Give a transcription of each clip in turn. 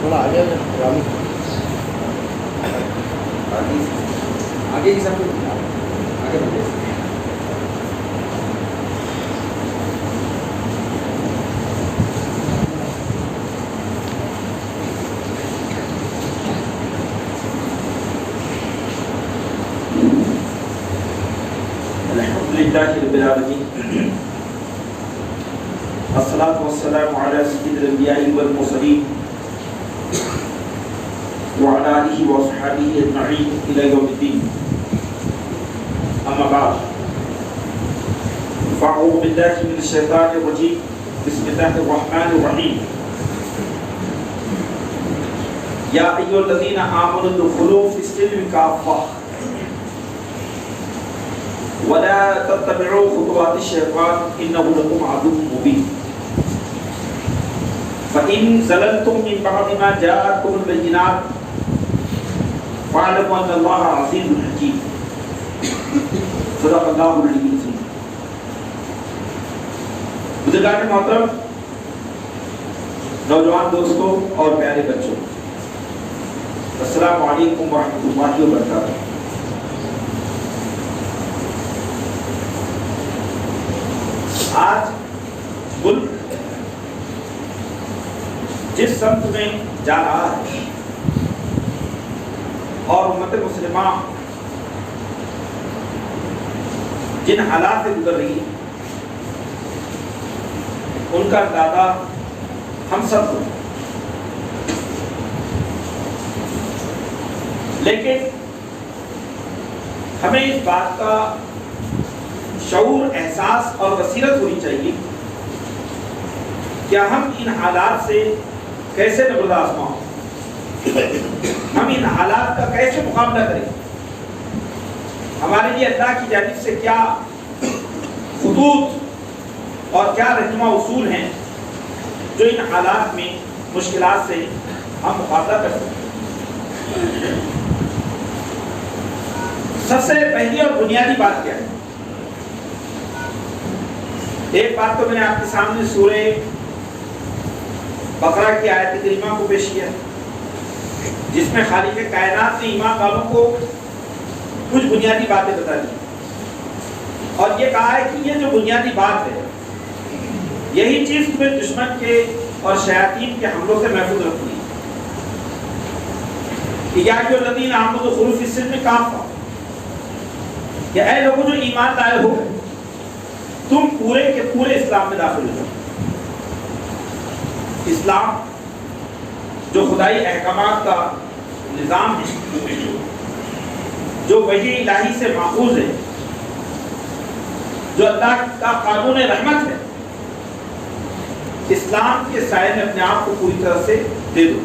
تھوڑا آگے آگے کی سب آگے بڑھے. الحمدللہ رب العالمین الصلاة والسلام علی سید الانبیاء والمرسلین وعلی آلہ وصحبہ اجمعین الی یوم الدین. اما بعد فاعوذ باللہ من الشیطان الرجیم بسم اللہ الرحمن الرحیم. یا ایھا الذین آمنوا ادخلوا فی السلم کافۃ ولا تتبعوا خطوات الشیطان انه لکم عدو مبین. فإن زللتم من بعد ما جاءتكم البينات فاعلموا أن الله عزيز حكيم. صدق اللہ العلی العظیم. بزرگان محترم، نوجوان دوستوں اور پیارے بچوں، السلام علیکم ورحمۃ اللہ وبرکاتہ. آج ملک جس سمت میں جا رہا ہے اور امت مسلمہ جن حالات سے گزر رہی ہے ان کا اندازہ ہم سب کو، لیکن ہمیں اس بات کا شعور، احساس اور بصیرت ہونی چاہیے کہ ہم ان حالات سے کیسے نبرد آزما ہوں، ہم ان حالات کا کیسے مقابلہ کریں. ہمارے لیے اللہ کی جانب سے کیا خطوط اور کیا رہنما اصول ہیں جو ان حالات میں مشکلات سے ہم مقابلہ کر سکتے ہیں. سب سے پہلی اور بنیادی بات کیا ہے؟ ایک بات تو میں نے آپ کے سامنے سورہ بقرہ کی آیت کریمہ کو پیش کیا جس میں خالق کائنات نے ایمان والوں کو کچھ بنیادی باتیں بتا دی اور یہ کہا ہے کہ یہ جو بنیادی بات ہے یہی چیز تمہیں دشمن کے اور شیاطین کے حملوں سے محفوظ رکھتی ہے. یا ایھا الذین آمنوا ادخلوا فی السلم کافۃ، کہ اے لوگوں جو ایمان لائے ہو تم پورے کے پورے اسلام میں داخل ہو. اسلام جو خدائی احکامات کا نظام ہے، جو وحی الہی سے ماخوذ ہے، جو اللہ کا قانون رحمت ہے، اسلام کے سائے میں اپنے آپ کو پوری طرح سے دے دو.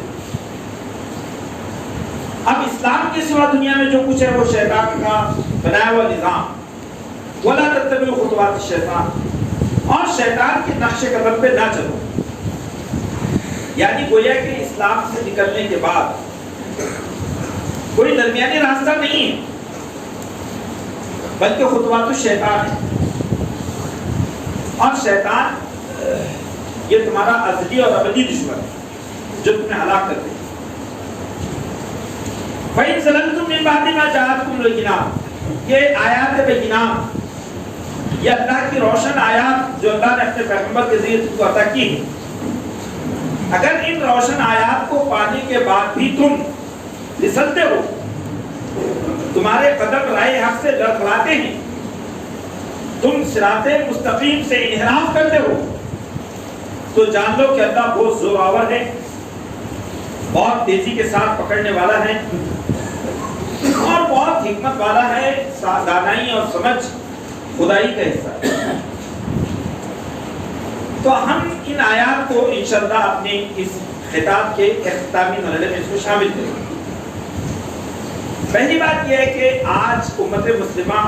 اب اسلام کے سوا دنیا میں جو کچھ ہے وہ شیطان کا بنایا ہوا نظام. وَلَا تَتَّبِعُوا خُطُوَاتِ الشَّيْطَانِ، اور شیطان کے نقش قدم پہ نہ چلو. یعنی گویا کہ اسلام سے نکلنے کے بعد کوئی درمیانی راستہ نہیں ہے بلکہ خطوات الشیطان ہے. اور شیطان یہ تمہارا ازلی اور ابدی دشمن ہے جو تمہیں ہلاک کر دے. فَإِن زَلَلْتُم مِّن بَعْدِ مَا جَاءَتْكُمُ الْبَيِّنَاتُ، یہ آیات بینات، یہ اللہ کی روشن آیات جو اللہ نے اپنے پیغمبر کے ذریعے تم کو عطا کی ہے، اگر ان روشن آیات کو پانے کے بعد بھی تم پھسلتے ہو، تمہارے قدم رائے حق سے لڑکھڑاتے ہیں، تم صراط مستقیم سے انحراف کرتے ہو، تو جان لو کہ اللہ بہت زور آور ہے، بہت تیزی کے ساتھ پکڑنے والا ہے اور بہت حکمت والا ہے. دانائی اور سمجھ خدائی کا حصہ ہے. تو ہم ان آیات کو انشاءاللہ اپنے اس خطاب کے اختتامی مرحلے میں اس کو شامل کریں گے. پہلی بات یہ ہے کہ آج امت مسلمہ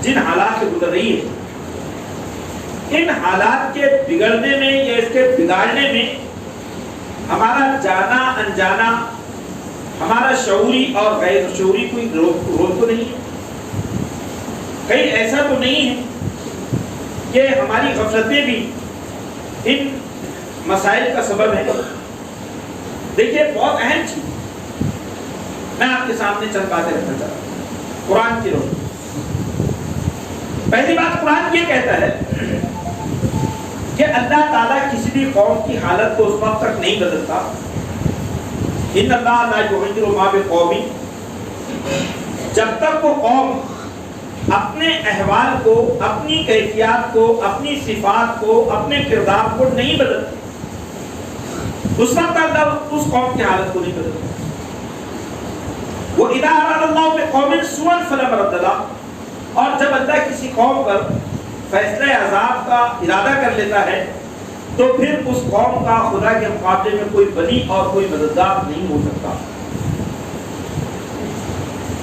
جن حالات سے گزر رہی ہے، ان حالات کے بگڑنے میں یا اس کے بگاڑنے میں ہمارا جانا انجانا، ہمارا شعوری اور غیر شعوری کوئی رول تو نہیں ہے. کہیں ایسا تو نہیں ہے کہ ہماری غفلتیں بھی ان مسائل کا سبب ہے. دیکھیے بہت اہم چیز، میں آپ کے سامنے چند باتیں رکھنا چاہتا ہوں قرآن کی روشنی۔ پہلی بات، قرآن یہ کہتا ہے کہ اللہ تعالیٰ کسی بھی قوم کی حالت کو اس وقت تک نہیں بدلتا، ان اللہ لا یغیر ما بقوم، جب تک وہ قوم اپنے احوال کو، اپنی کیفیات کو، اپنی صفات کو، اپنے کردار کو نہیں بدلتی، اس وقت اللہ اس قوم کی حالت کو نہیں بدلتا۔ وَإِذَا أَرَادَ اللَّهُ بِقَوْمٍ سُوءًا فَلَا مَرَدَّ لَهُ، اور جب اللہ کسی قوم پر فیصلہ عذاب کا ارادہ کر لیتا ہے تو پھر اس قوم کا خدا کے مقابلے میں کوئی ولی اور کوئی مددگار نہیں ہو سکتا۔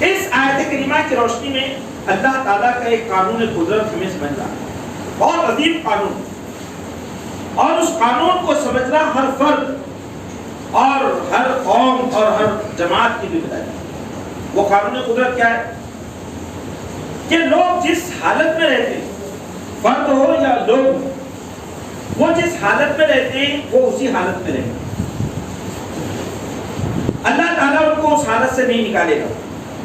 اس آیت کریمہ کی روشنی میں اللہ تعالیٰ کا ایک قانون قدرت ہمیں سمجھنا ہے، بہت عظیم قانون، اور اس قانون کو سمجھنا ہر فرد اور ہر قوم اور ہر جماعت کی ذمہ داری ہے۔ وہ قانون قدرت کیا ہے کہ لوگ جس حالت میں رہتے ہیں، فرد ہو یا لوگ، وہ جس حالت میں رہتے ہیں وہ اسی حالت میں رہتے ہیں۔ اللہ تعالیٰ ان کو اس حالت سے نہیں نکالے گا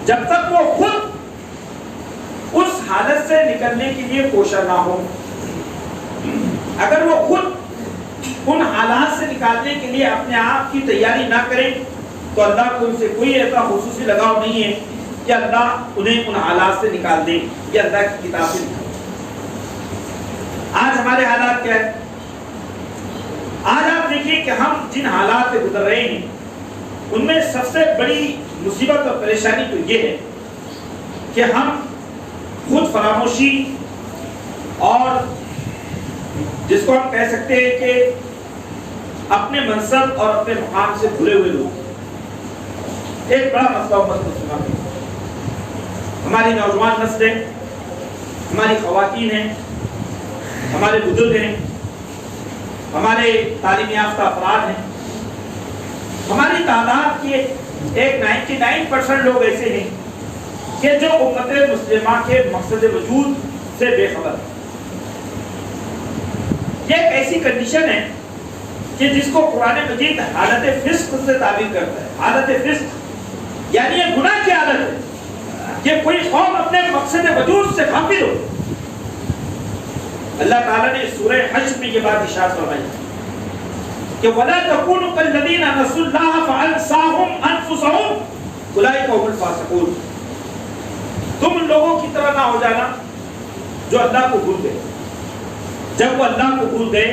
جب تک وہ خود اس حالت سے نکلنے کے لیے کوشاں نہ ہو۔ اگر وہ خود ان حالات سے نکالنے کے لیے اپنے آپ کی تیاری نہ کریں تو اللہ کو ان سے کوئی ایسا خصوصی لگاؤ نہیں ہے کہ اللہ انہیں ان حالات سے نکال دے، یہ اللہ کی کتاب سے نکال۔ آج ہمارے حالات کیا ہے؟ آج آپ دیکھیے کہ ہم جن حالات سے گزر رہے ہیں ان میں سب سے بڑی مصیبت اور پریشانی تو یہ ہے کہ ہم خود فراموشی اور جس کو ہم کہہ سکتے ہیں کہ اپنے منصب اور اپنے مقام سے بھولے ہوئے لوگ، ایک بڑا مسئلہ امت مسلمہ میں۔ ہماری نوجوان نسلیں، ہماری خواتین ہیں، ہمارے بزرگ ہیں، ہمارے تعلیم یافتہ افراد ہیں، ہماری تعداد کے ایک 99% لوگ ایسے ہیں کہ جو امت مسلمہ کے مقصد وجود سے بے خبر ہیں۔ یہ ایک ایسی کنڈیشن ہے کہ جس کو قرآن مجید حالت فسق سے تعبیر کرتا ہے۔ حالت فسق یعنی یہ گناہ کی حالت ہے کہ کوئی قوم اپنے مقصد وجود سے غافل ہو۔ اللہ تعالیٰ نے سورہ حشر میں یہ بات ارشاد فرمائی کہ وَلَا تَكُونُوا كَالَّذِينَ نَسُوا اللَّهَ فَأَنسَاهُمْ أَنفُسَهُمْ أُولَٰئِكَ هُمُ الْفَاسِقُونَ، تم ان لوگوں کی طرح نہ ہو جانا جو اللہ کو بھول گئے۔ جب وہ اللہ کو بھول گئے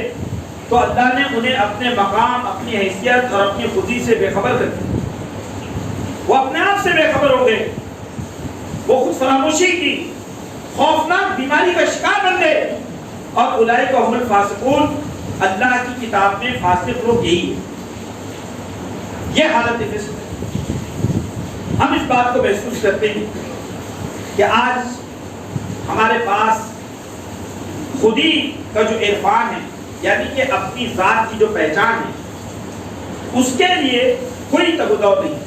تو اللہ نے انہیں اپنے مقام، اپنی حیثیت اور اپنی خودی سے بے خبر کر دیا۔ وہ اپنے آپ سے بے خبر ہو گئے، وہ خود فراموشی کی خوفناک بیماری کا شکار بن گئے، اور اولئک هم الفاسقون، اللہ کی کتاب میں فاسق لوگ یہی ہے۔ یہ حالت فسق ہے۔ ہم اس بات کو محسوس کرتے ہیں کہ آج ہمارے پاس خودی کا جو عرفان ہے، یعنی کہ اپنی ذات کی جو پہچان ہے، اس کے لیے کوئی تگدو نہیں۔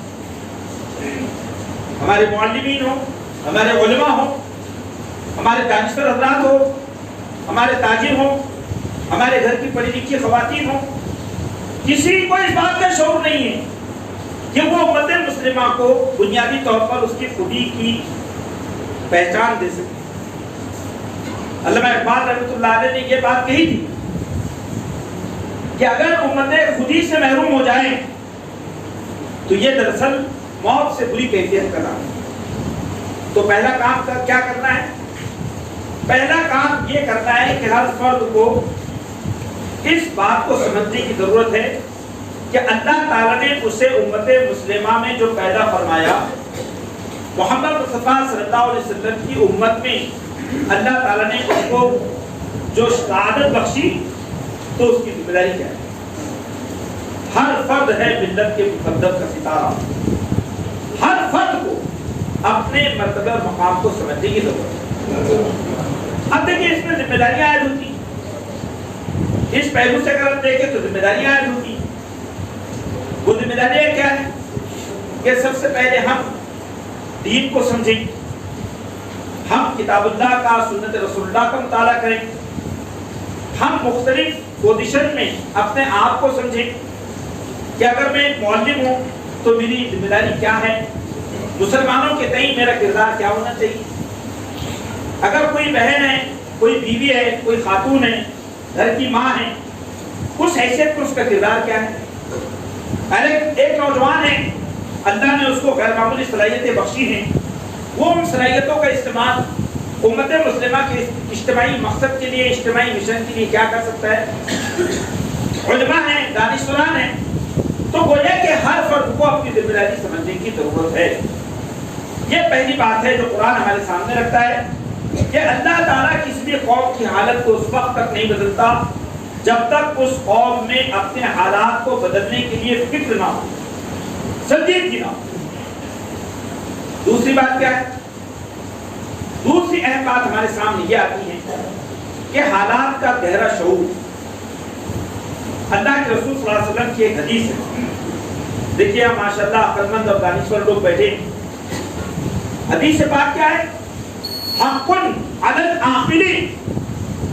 ہمارے معلمین ہوں، ہمارے علماء ہوں، ہمارے دانشور حضرات ہوں، ہمارے تاجر ہوں، ہمارے گھر کی پڑھی لکھی خواتین ہوں، کسی کو اس بات کا شعور نہیں ہے کہ وہ امت مسلمہ کو بنیادی طور پر اس کی خودی کی پہچان دے سکے۔ علامہ اقبال رحمۃ اللہ علیہ نے یہ بات کہی تھی کہ اگر امت خودی سے محروم ہو جائیں تو یہ دراصل موت سے بری کیفیت کا نام ہے۔ تو پہلا کام کیا کرنا ہے؟ پہلا کام یہ کرنا ہے کہ ہر فرد کو اس بات کو سمجھنے کی ضرورت ہے کہ اللہ تعالیٰ نے اسے امت مسلمہ میں جو پیدا فرمایا، محمد مصطفیٰ صلی اللہ علیہ وسلم کی امت میں اللہ تعالیٰ نے اس کو جو سعادت بخشی، تو اس کی ذمہ داری کیا ہے؟ ہر فرد ہے ملت کے مقدم کا ستارہ۔ ہر فرد کو اپنے مرتبہ اور مقام کو سمجھنے کی ضرورت ہے۔ اب دیکھیں اس میں ذمہ داریاں عائد ہوتی ہیں، اس پہلو سے اگر ہم دیکھیں تو ذمہ داریاں عائد ہوتی ہیں۔ وہ ذمہ داریاں کیا ہے کہ سب سے پہلے ہم دین کو سمجھیں، ہم کتاب اللہ کا، سنت رسول اللہ کا مطالعہ کریں، ہم مختلف پوزیشن میں اپنے آپ کو سمجھیں، کہ اگر میں ایک معلم ہوں تو میری ذمہ داری کیا ہے، مسلمانوں کے تئیں میرا کردار کیا ہونا چاہیے، اگر کوئی بہن ہے، کوئی بیوی ہے، کوئی خاتون ہے، گھر کی ماں ہے، اس حیثیت پر اس کا کردار کیا ہے۔ ایک نوجوان ہے، اللہ نے اس کو غیر معمولی صلاحیتیں بخشی ہیں، وہ ان صلاحیتوں کا استعمال امت مسلمہ کے اجتماعی مقصد کے لیے، اجتماعی مشن کے لیے کیا کر سکتا ہے۔ علماء ہیں، دانشوران ہیں، تو گویا کہ ہر فرد کو اپنی ذمہ داری سمجھنے کی ضرورت ہے۔ یہ پہلی بات ہے جو قرآن ہمارے سامنے رکھتا ہے کہ اللہ تعالیٰ کسی بھی قوم کی حالت کو اس وقت تک نہیں بدلتا جب تک اس قوم میں اپنے حالات کو بدلنے کے لیے فکر نہ ہو، سنجیدگی نہ ہو۔ دوسری بات کیا ہے؟ دوسری اہم بات ہمارے سامنے یہ آتی ہے کہ حالات کا گہرا شعور۔ اللہ کے رسول صلی اللہ علیہ وسلم کی ایک حدیث ہے، دیکھیے ماشاءاللہ عقلمند اور دانشور لوگ بیٹھے، حدیث پاک کیا ہے؟ حق علی العاقل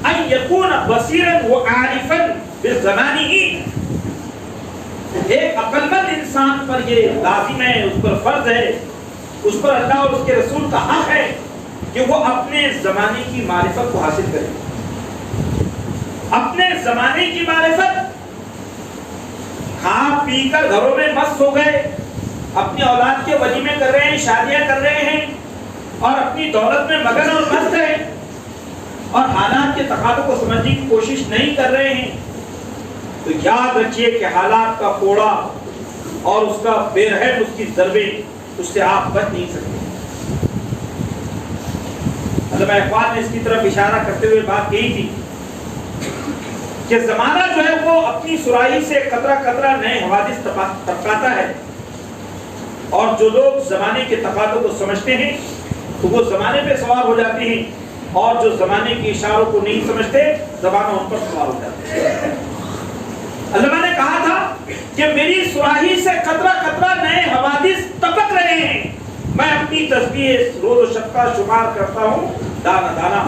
ان یکون بصیرا وعارفا بزمانہ، ایک عقلمند انسان پر یہ لازم ہے، اس پر فرض ہے، اس پر اللہ اور اس کے رسول کا حق ہے کہ وہ اپنے زمانے کی معرفت کو حاصل کرے، اپنے زمانے کی معرفت۔ کھا پی کر گھروں میں مست ہو گئے، اپنی اولاد کے ولیمے کر رہے ہیں، شادیاں کر رہے ہیں اور اپنی دولت میں مگن اور مست ہیں، اور حالات کے تقاضوں کو سمجھنے کی کوشش نہیں کر رہے ہیں، تو یاد رکھیے کہ حالات کا کوڑا اور اس کا بے رحم اس کی ضربیں، اس سے آپ بچ نہیں سکتے۔ علامہ اقبال نے اس کی طرف اشارہ کرتے ہوئے بات کہی تھی کہ زمانہ جو ہے وہ اپنی سراہی سے قطرہ قطرہ نئے حوادث ٹپکاتا ہے، اور جو لوگ زمانے کے تقاضوں کو سمجھتے ہیں تو وہ زمانے پہ سوار ہو جاتے ہیں، اور جو زمانے کے اشاروں کو نہیں سمجھتے زمانہ ان پر سوار ہو جاتا ہے۔ علامہ نے کہا تھا کہ میری سراہی سے قطرہ قطرہ نئے حوادث ٹپک رہے ہیں، میں اپنی تسبیح روز و شب کا شمار کرتا ہوں دانہ دانہ،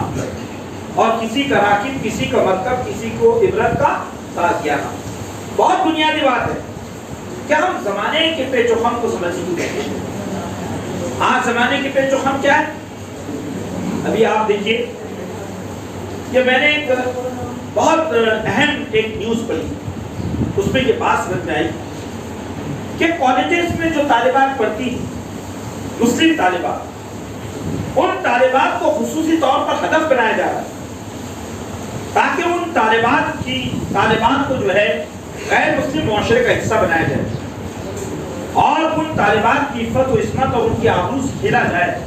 اور کسی کا راکب، کسی کا مرکب، کسی کو عبرت کا تازیانہ۔ بہت بنیادی بات ہے کہ ہم زمانے کے پیچ و خم کو سمجھنے کی کوشش کریں۔ آج زمانے کے پیچ و خم کیا ہے؟ ابھی آپ دیکھیے کہ میں نے ایک بہت اہم ایک نیوز پڑھی، اس میں یہ بات سمجھ میں آئی کہ کالجز میں جو طالبات پڑھتی ہیں، مسلم طالبات، ان طالبات کو خصوصی طور پر ہدف بنایا جا رہا ہے تاکہ ان طالبات کو جو ہے غیر مسلم معاشرے کا حصہ بنایا جائے، اور ان طالبات کی عفت و عصمت اور ان کی آبرو سے کھیلا جائے۔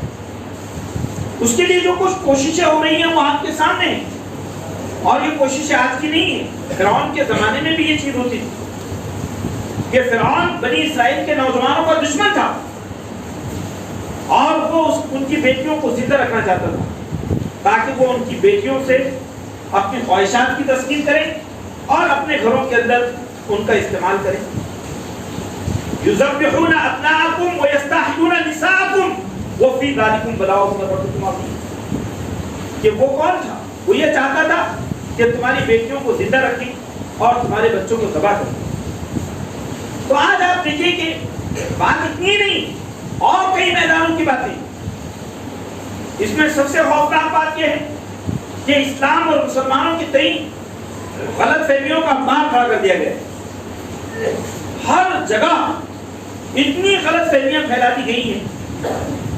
اس کے لیے جو کچھ کوششیں ہو رہی ہیں وہ آپ کے سامنے ہیں، اور یہ کوششیں آج کی نہیں ہیں، فرعون کے زمانے میں بھی یہ چیز ہوتی تھی کہ فرعون بنی اسرائیل کے نوجوانوں کا دشمن تھا، اور وہ ان کی بیٹیوں کو زندہ رکھنا چاہتا تھا تاکہ وہ ان کی بیٹیوں سے اپنی خواہشات کی تسکین کریں اور اپنے گھروں کے اندر ان کا استعمال کریں۔ یذبحون ابناءکم ویستحیون نساءکم وفی ذلکم بلاء من ربکم عظیم۔ کہ وہ کون تھا؟ وہ یہ چاہتا تھا کہ تمہاری بیٹیوں کو زندہ رکھیں اور تمہارے بچوں کو ذبح کریں۔ تو آج آپ دیکھیں کہ بات اتنی نہیں، اور کئی میدانوں کی باتیں۔ اس میں سب سے خوفناک بات یہ ہے کہ اسلام اور مسلمانوں کی تئیں غلط فہمیوں کا مار کھڑا کر دیا گیا۔ ہر جگہ اتنی غلط فہمیاں پھیلا دی گئی ہیں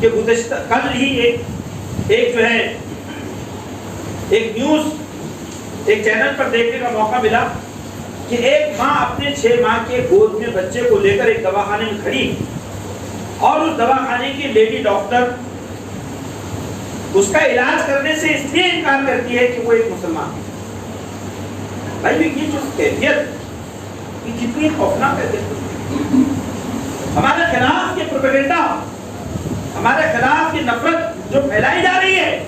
کہ گزشتہ کل ہی ایک جو ہے ایک نیوز ایک چینل پر دیکھنے کا موقع ملا کہ ایک ماں اپنے 6 ماہ کے گود میں بچے کو لے کر ایک دواخانے میں کھڑی، اور اس دواخانے کی لیڈی ڈاکٹر اس کا علاج کرنے سے اس لیے انکار کرتی ہے کہ وہ ایک مسلمان ہے۔ بھائی یہ جو کیفیت، یہ کتنی خوفناک ہے۔ ہمارے خلاف یہ پروپیگنڈا، ہمارے خلاف یہ نفرت جو پھیلائی جا رہی ہے،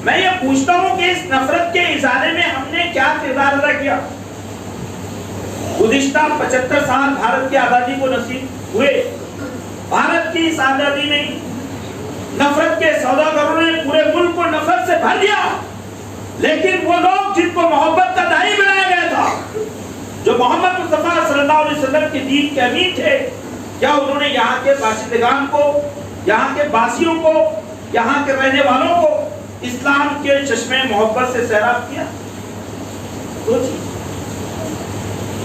میں یہ پوچھتا ہوں کہ اس نفرت کے ازالے میں ہم نے کیا کردار ادا کیا؟ گزشتہ 75 سال بھارت کی آزادی کو نصیب ہوئے، بھارت کی اس آزادی میں نفرت کے سوداگروں نے پورے ملک کو نفرت سے بھر دیا، لیکن وہ لوگ جن کو محبت کا داعی بنایا گیا تھا، جو محمد مصطفیٰ صلی اللہ علیہ وسلم کے دین کے امین تھے، کیا انہوں نے یہاں کے باشندگان کو، یہاں کے باسیوں کو، یہاں کے رہنے والوں کو اسلام کے چشمے محبت سے سیراب کیا؟ سوچیے،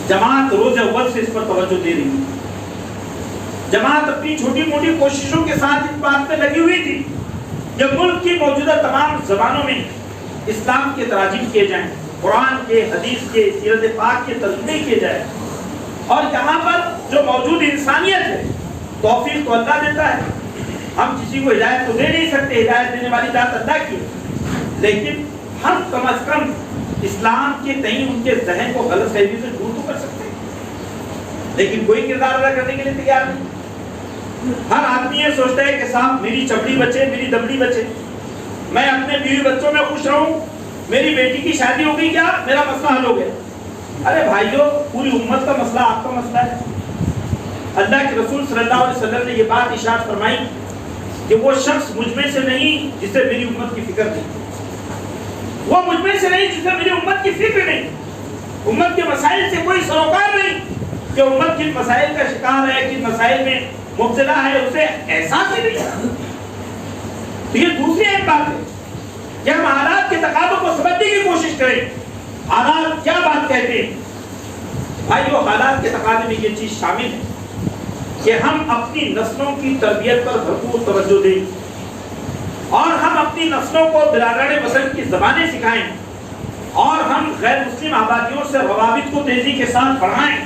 جماعت روز اول سے اس پر توجہ دے رہی ہے، جماعت اپنی چھوٹی موٹی کوششوں کے ساتھ اس بات پہ لگی ہوئی تھی کہ ملک کی موجودہ تمام زبانوں میں اسلام کے تراجم کیے جائیں، قرآن کے، حدیث کے، سیرت پاک کے ترجمے کیے جائیں، اور یہاں پر جو موجود انسانیت ہے، توفیق تو اللہ دیتا ہے، ہم کسی کو ہدایت تو دے نہیں سکتے، ہدایت دینے والی ذات اللہ کی ہے، لیکن ہم کم از کم اسلام کے تئیں ان کے ذہن کو غلط فہمی سے دور تو کر سکتے ہیں، لیکن کوئی کردار ادا کرنے کے لیے تیار نہیں۔ ہر آدمی یہ سوچتا ہے کہ صاحب میری چپڑی بچے، میری دبڑی بچے، میں اپنے بیوی بچوں میں خوش رہوں، میری بیٹی کی شادی ہو گئی، کیا میرا مسئلہ حل ہو گیا؟ ارے بھائیو، پوری امت کا مسئلہ آپ کا مسئلہ ہے۔ اللہ کے رسول صلی اللہ علیہ وسلم نے یہ بات ارشاد فرمائی کہ وہ شخص مجھ میں سے نہیں جسے میری امت کی فکر نہیں، وہ مجھ میں سے نہیں جسے میری امت کی فکر نہیں، امت کے مسائل سے کوئی سروکار نہیں کہ امت کن مسائل کا شکار ہے، کن مسائل میں مبتلا ہے، اسے احساس ہی نہیں۔ تو یہ دوسری ایک بات ہے کہ ہم حالات کے تقاضوں کو سمجھنے کی کوشش کریں، حالات کیا بات کہتے ہیں۔ بھائیو، حالات کے تقاضے میں یہ چیز شامل ہے کہ ہم اپنی نسلوں کی تربیت پر بھرپور توجہ دیں، اور ہم اپنی نسلوں کو برادران وطن کی زبانیں سکھائیں، اور ہم غیر مسلم آبادیوں سے روابط کو تیزی کے ساتھ بڑھائیں،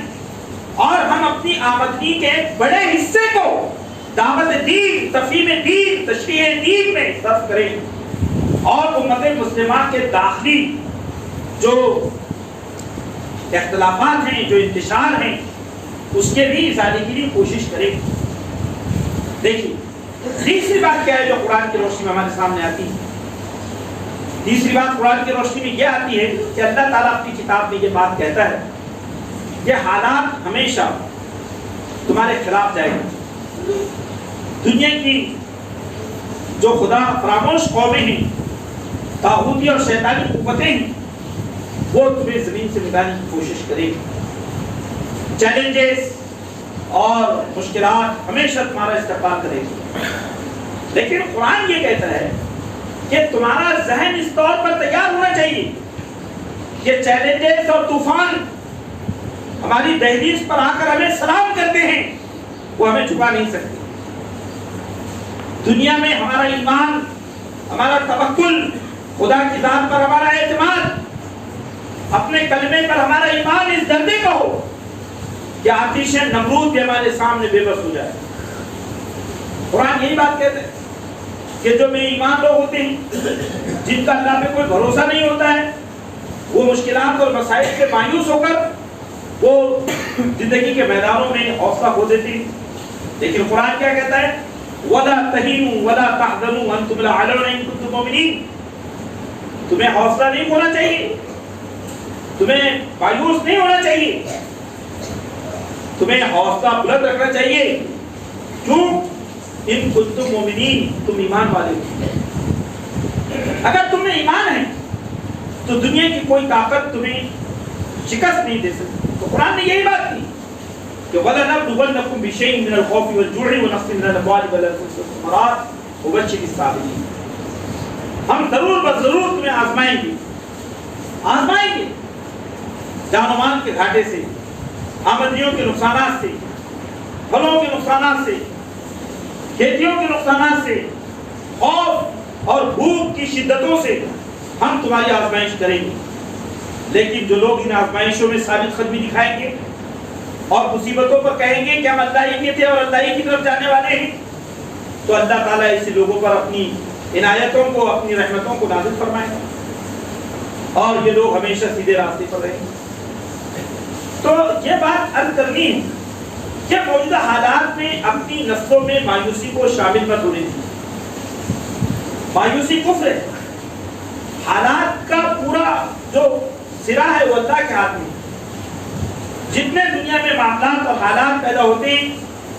اور ہم اپنی آمدنی کے ایک بڑے حصے کو دعوت دین، تفہیم دین، تشریح دین میں صرف کریں، اور امت مسلمہ کے داخلی جو اختلافات ہیں، جو انتشار ہیں، اس کے بھی ازالے کے لیے کوشش کریں۔ دیکھیے، تیسری بات کیا ہے جو قرآن کی روشنی میں ہمارے سامنے آتی ہے؟ تیسری بات قرآن کی روشنی میں یہ آتی ہے کہ اللہ تعالیٰ اپنی کتاب میں یہ بات کہتا ہے کہ حالات ہمیشہ تمہارے خلاف جائیں گے۔ دنیا کی جو خدا فراموش قومیں ہیں، طاغوتی اور شیطانی قوتیں ہیں، وہ تمہیں زمین سے مٹانے کی کوشش کریں گی۔ چیلنجز اور مشکلات ہمیشہ تمہارا استقبال کرے گی، لیکن قرآن یہ کہتا ہے کہ تمہارا ذہن اس طور پر تیار ہونا چاہیے کہ چیلنجز اور طوفان ہماری دہلیز پر آ کر ہمیں سلام کرتے ہیں، وہ ہمیں چھپا نہیں سکتے۔ دنیا میں ہمارا ایمان، ہمارا توکل، خدا کی ذات پر ہمارا اعتماد، اپنے کلمے پر ہمارا ایمان اس درجے کا ہو کہ آتش نمرود بھی ہمارے سامنے بے بس ہو جائے۔ قرآن یہی بات کہتے ہیں کہ جو بے ایمان لوگ ہوتے ہیں، جن کا اللہ پہ کوئی بھروسہ نہیں ہوتا ہے، وہ مشکلات اور مسائل سے مایوس ہو کر وہ زندگی کے میدانوں میں حوصلہ کھو دیتے ہیں، لیکن قرآن کیا کہتا ہے؟ وَلَا تَهِنُوا وَلَا تَحْزَنُوا وَأَنْتُمُ الْأَعْلَوْنَ إِن كُنتُم مُؤْمِنِينَ۔ تمہیں حوصلہ نہیں ہونا چاہیے، تمہیں مایوس نہیں ہونا چاہیے، تمہیں حوصلہ بلند رکھنا چاہیے۔ کیوں؟ ان کنتم مومنین، تم ایمان والے ہو۔ اگر تم میں ایمان ہے تو دنیا کی کوئی طاقت تمہیں شکست نہیں دے سکتی۔ تو قرآن نے یہی بات کی کہ وَلَنَبْلُوَنَّكُمْ بِشَيْءٍ مِّنَ الْخَوْفِ وَالْجُوعِ وَنَقْصٍ مِّنَ الْأَمْوَالِ وَالْأَنفُسِ وَالثَّمَرَاتِ وَبَشِّرِ الصَّابِرِينَ۔ ہم ضرور ضرور تمہیں آزمائیں گے، جان و مال کے گھاٹے سے، آمدنیوں کے نقصانات سے، پھلوں کے نقصانات سے، کھیتیوں کے نقصانات سے، خوف اور بھوک کی شدتوں سے ہم تمہاری آزمائش کریں گے، لیکن جو لوگ ان آزمائشوں میں ثابت قدمی دکھائیں گے اور مصیبتوں پر کہیں گے کہ ہم اللہ ہی کے تھے اور اللہ ہی کی طرف جانے والے ہیں، تو اللہ تعالیٰ ایسے لوگوں پر اپنی عنایتوں کو، اپنی رحمتوں کو نازل فرمائے گا، اور یہ لوگ ہمیشہ سیدھے راستے پر رہیں گے۔ تو یہ بات عرض کرنی ہے کہ موجودہ حالات میں اپنی نسلوں میں مایوسی کو شامل مت ہونے دیجیے۔ مایوسی کفر ہے۔ حالات کا پورا جو سرا ہے وہ اللہ کے ہاتھ میں۔ جتنے دنیا میں معاملات اور حالات پیدا ہوتے ہیں،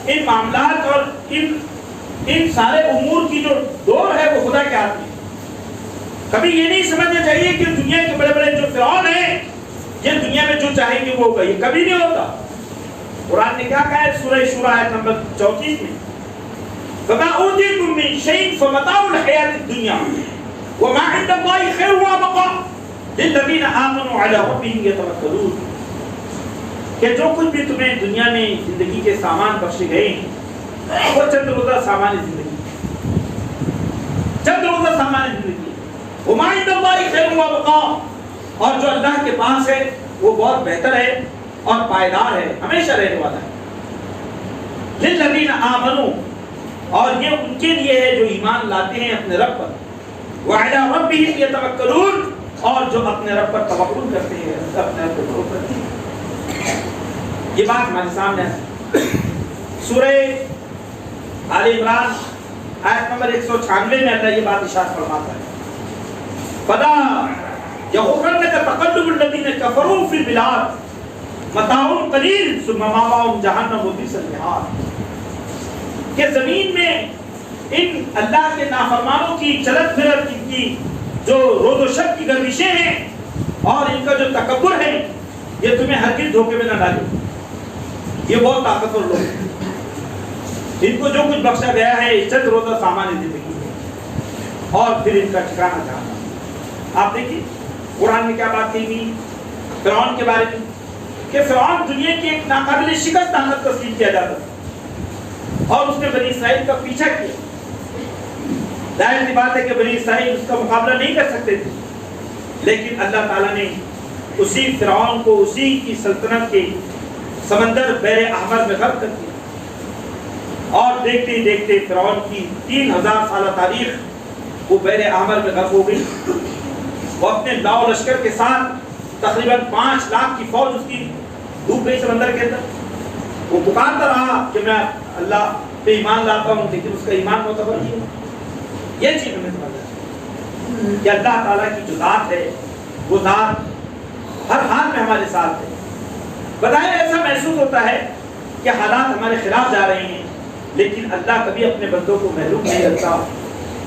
ان معاملات اور ان سارے امور کی جو دور ہے وہ خدا کے ہاتھ میں۔ کبھی یہ نہیں سمجھنا چاہیے کہ دنیا کے بڑے بڑے جو فرعون ہیں یہ دنیا میں جو چاہیں گے وہ ہوگا، یہ کبھی نہیں ہوتا۔ قرآن نے کیا کہا ہے سورہ شورى آیت نمبر 34 میں، فَمَا أُوتِيتُم مِّن شَيْءٍ فَمَتَاعُ الْحَيَاةِ الدُّنْيَا وَمَا عِندَ اللَّهِ خَيْرٌ وَأَبْقَىٰ لِلَّذِينَ آمَنُوا عَلَىٰ رَبِّهِمْ يَتَوَكَّلُونَ، کہ جو کچھ بھی تمہیں دنیا میں زندگی کے سامان بخشے گئے ہیں وہ چند روزہ سامان زندگی، چند روزہ سامان زندگی، وَمَا عِندَ اللَّهِ خَيْرٌ وَأَبْقَىٰ، اور جو اللہ کے پاس ہے وہ بہت بہتر ہے اور پائیدار ہے، ہمیشہ رہنے والا ہے۔ لِلَّذِينَ آمَنُوا، اور یہ ان کے لیے ہے جو ایمان لاتے ہیں اپنے رب پر، وَعَلَىٰ رَبِّهِمْ يَتَوَكَّلُونَ، اور جو اپنے رب پر توکل کرتے ہیں، اپنے رب پر توکل کرتے ہیں۔ یہ بات ہمارے سامنے ہے۔ سورہ آل عمران آیت نمبر 196 میں اللہ یہ بات ارشاد فرماتا ہے، فَلَا يَغُرَّنَّكَ تَقَلُّبُ الَّذِينَ كَفَرُوا فِي الْبِلَادِ مَتَاعٌ قَلِيلٌ ثُمَّ مَأْوَاهُمْ جَهَنَّمُ وَبِئْسَ الْمِہَادُ، کہ زمین میں ان اللہ کے نافرمانوں کی چلت پھرت، ان کی جو روز و شب کی گردشیں ہیں اور ان کا جو تکبر ہے، یہ تمہیں ہرگز دھوکے میں نہ ڈالے۔ یہ بہت طاقتور لوگ ہیں، ان کو جو کچھ بخشا گیا ہے چند روزہ سامان زندگی ہے اور پھر ان کا ٹھکانہ جہنم۔ آپ دیکھیے قرآن میں کیا بات کہی گئی فرعون کے بارے میں، کہ فرعون دنیا کی ایک ناقابل شکست طاقت تسلیم کیا جاتا تھا اور اس نے بنی اسرائیل کا پیچھا کیا۔ ظاہر سی بات ہے کہ بنی اسرائیل اس کا مقابلہ نہیں کر سکتے تھے، لیکن اللہ تعالیٰ نے اسی فرعون کو اسی کی سلطنت کے سمندر بحر احمر میں غرق کر دیا، اور دیکھتے ہی دیکھتے فرعون کی 3000 سالہ تاریخ وہ بحر احمر میں غرق ہو گئی۔ وہ اپنے لاؤ لشکر کے ساتھ تقریباً 5 لاکھ کی فوج اس کی ڈوب گئی سمندر کے اندر۔ وہ پکارتا رہا کہ میں اللہ پہ ایمان لاتا ہوں، لیکن اس کا ایمان معتبر نہیں ہوا۔ یہ چیز ہمیں سمجھنا ہے کہ اللہ تعالیٰ کی جو ذات ہے وہ ذات ہر حال میں ہمارے ساتھ ہے۔ بظاہر ایسا محسوس ہوتا ہے کہ حالات ہمارے خلاف جا رہے ہیں، لیکن اللہ کبھی اپنے بندوں کو محروم نہیں رکھتا،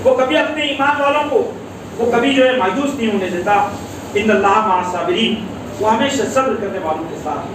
وہ کبھی اپنے ایمان والوں کو وہ کبھی جو ہے مایوس نہیں ہونے دیتا۔ ان اللہ مع الصابرین، وہ ہمیشہ صبر کرنے والوں کے ساتھ ہے۔